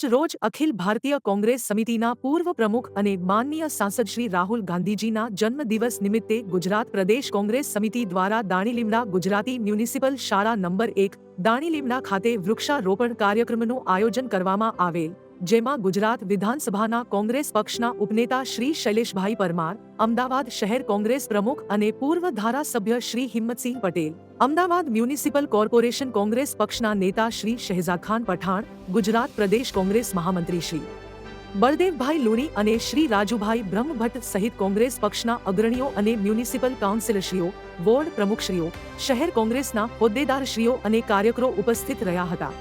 આજ રોજ અખિલ ભારતીય કોંગ્રેસ સમિતિના પૂર્વ પ્રમુખ અને માનનીય સાંસદ શ્રી રાહુલ ગાંધીજીના જન્મદિવસ નિમિત્તે ગુજરાત પ્રદેશ કોંગ્રેસ સમિતિ દ્વારા દાણીલીમડા ગુજરાતી મ્યુનિસિપલ શાળા નંબર 1 દાણીલીમડા ખાતે વૃક્ષારોપણ કાર્યક્રમનું આયોજન કરવામાં આવેલ, જેમાં ગુજરાત વિધાનસભાના કોંગ્રેસ પક્ષના ઉપનેતા શ્રી શૈલેષભાઈ પરમાર, અમદાવાદ શહેર કોંગ્રેસ પ્રમુખ અને પૂર્વ ધારાસભ્ય શ્રી હિંમતસિંહ પટેલ, અમદાવાદ મ્યુનિસિપલ કોર્પોરેશન કોંગ્રેસ પક્ષના નેતા શ્રી શહેજાદખાન પઠાણ, ગુજરાત પ્રદેશ કોંગ્રેસ મહામંત્રી શ્રી બળદેવભાઈ લુણી અને શ્રી રાજુભાઈ બ્રહ્મભટ્ટ સહિત કોંગ્રેસ પક્ષના અગ્રણીઓ અને મ્યુનિસિપલ કાઉન્સિલરશ્રીઓ, વોર્ડ પ્રમુખશ્રીઓ, શહેર કોંગ્રેસના હોદ્દેદારશ્રીઓ અને કાર્યકરો ઉપસ્થિત રહ્યા હતા.